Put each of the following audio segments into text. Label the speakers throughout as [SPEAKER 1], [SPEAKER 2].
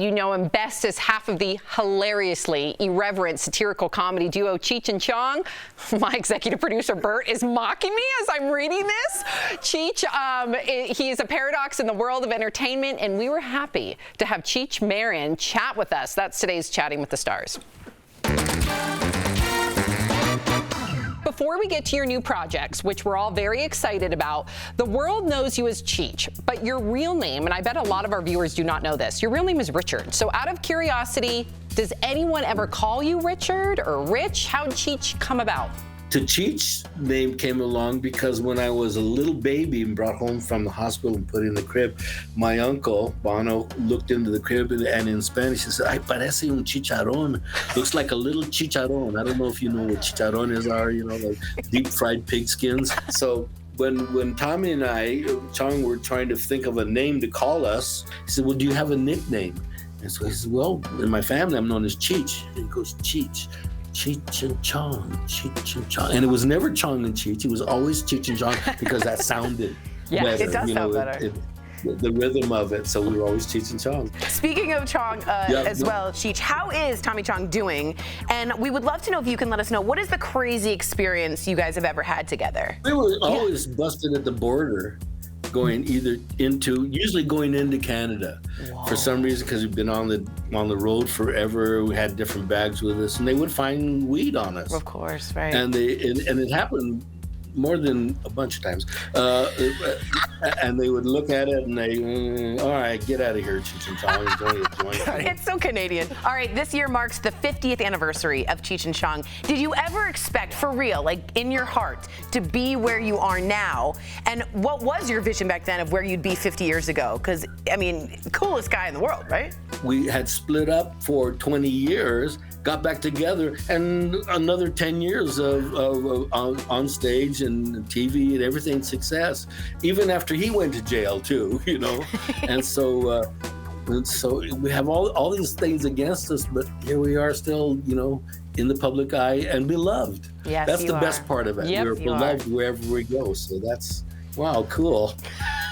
[SPEAKER 1] you know him best as half of the hilariously irreverent satirical comedy duo Cheech and Chong. My executive producer Bert is mocking me as I'm reading this. Cheech, he is a paradox in the world of entertainment, and we were happy to have Cheech Marin chat with us. That's today's Chatting with the Stars. Before we get to your new projects, which we're all very excited about, the world knows you as Cheech, but your real name, and I bet a lot of our viewers do not know this, your real name is Richard. So out of curiosity, does anyone ever call you Richard or Rich? How did Cheech come about?
[SPEAKER 2] The Cheech name came along because when I was a little baby and brought home from the hospital and put in the crib, my uncle, Bono, looked into the crib and in Spanish he said, "Ay, parece un chicharrón." Looks like a little chicharrón. I don't know if you know what chicharrones are, you know, like deep fried pig skins. So when Tommy and I, Chong, were trying to think of a name to call us, he said, "Well, do you have a nickname?" And so he said, "Well, in my family, I'm known as Cheech." And he goes, "Cheech. Cheech and Chong, Cheech and Chong." And it was never Chong and Cheech. It was always Cheech and Chong because that sounded better.
[SPEAKER 3] It does sound better.
[SPEAKER 2] The rhythm of it. So we were always Cheech and Chong.
[SPEAKER 3] Speaking of Chong well, Cheech, how is Tommy Chong doing? And we would love to know if you can let us know, what is the crazy experience you guys have ever had together?
[SPEAKER 2] We were always busted at the border, usually going into Canada. Whoa. For some reason, because we've been on the road forever. We had different bags with us, and they would find weed on us.
[SPEAKER 3] Of course, right.
[SPEAKER 2] And it happened more than a bunch of times. And they would look at it and they, all right, get out of here, Cheech and Chong. It's only a joint.
[SPEAKER 3] It's so Canadian. All right, this year marks the 50th anniversary of Cheech and Chong. Did you ever expect, for real, like in your heart, to be where you are now? And what was your vision back then of where you'd be 50 years ago? Because, I mean, coolest guy in the world, right?
[SPEAKER 2] We had split up for 20 years, got back together, and another 10 years of on stage and TV and everything success, even after he went to jail too, you know. And so we have all these things against us, but here we are still, you know, in the public eye and beloved.
[SPEAKER 3] Yes,
[SPEAKER 2] that's the best part of it.
[SPEAKER 3] Yep,
[SPEAKER 2] we're beloved wherever we go. So that's, wow, cool.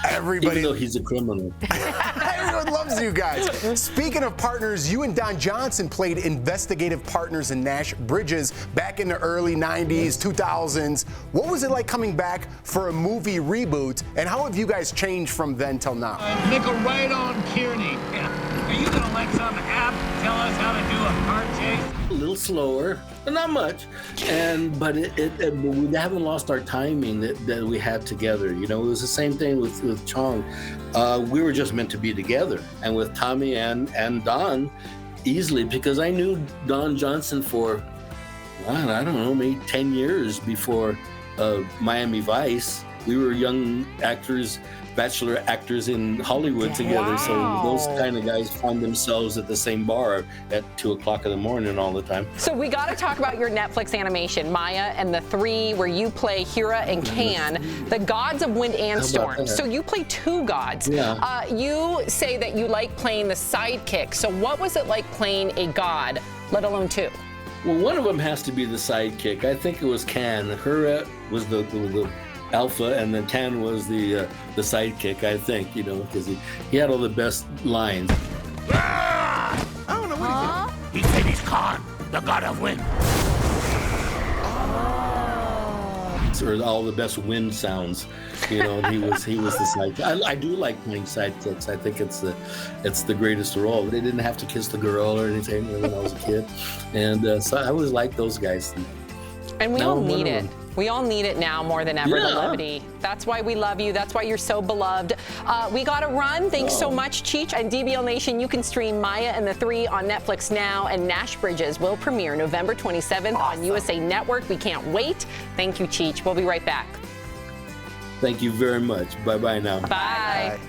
[SPEAKER 4] Everybody,
[SPEAKER 2] even though he's a criminal.
[SPEAKER 4] Everyone loves you guys. Speaking of partners, you and Don Johnson played investigative partners in Nash Bridges back in the early 90s, 2000s. What was it like coming back for a movie reboot, and how have you guys changed from then till now?
[SPEAKER 5] Nickel right on Kearney. Are you going to let some app tell us how to do a car chase?
[SPEAKER 2] A little slower, but not much. But we haven't lost our timing that we had together. You know, it was the same thing with Chong. We were just meant to be together. And with Tommy and Don, easily, because I knew Don Johnson for, I don't know, maybe 10 years before Miami Vice. We were young actors, bachelor actors in Hollywood together. So those kind of guys found themselves at the same bar at 2 o'clock in the morning all the time.
[SPEAKER 1] So we got to talk about your Netflix animation, Maya and the Three, where you play Hira and Can, the gods of wind and storm. So you play two gods.
[SPEAKER 2] Yeah.
[SPEAKER 1] You say that you like playing the sidekick. So what was it like playing a god, let alone two?
[SPEAKER 2] Well, one of them has to be the sidekick. I think it was Can. Hira was the alpha, and then Can was the sidekick, I think, you know, because he had all the best lines.
[SPEAKER 5] I don't know what he said he's Khan, the god of wind.
[SPEAKER 2] Or all the best wind sounds, you know. He was the sidekick. I do like playing sidekicks. I think it's the greatest role. They didn't have to kiss the girl or anything when I was a kid, and so I always liked those guys.
[SPEAKER 1] And we all need it. We all need it now more than ever, the levity. That's why we love you. That's why you're so beloved. We got to run. Thanks so much, Cheech. And DBL Nation, you can stream Maya and the Three on Netflix now, and Nash Bridges will premiere November 27th on USA Network. We can't wait. Thank you, Cheech. We'll be right back.
[SPEAKER 2] Thank you very much. Bye-bye now.
[SPEAKER 1] Bye.
[SPEAKER 4] Bye.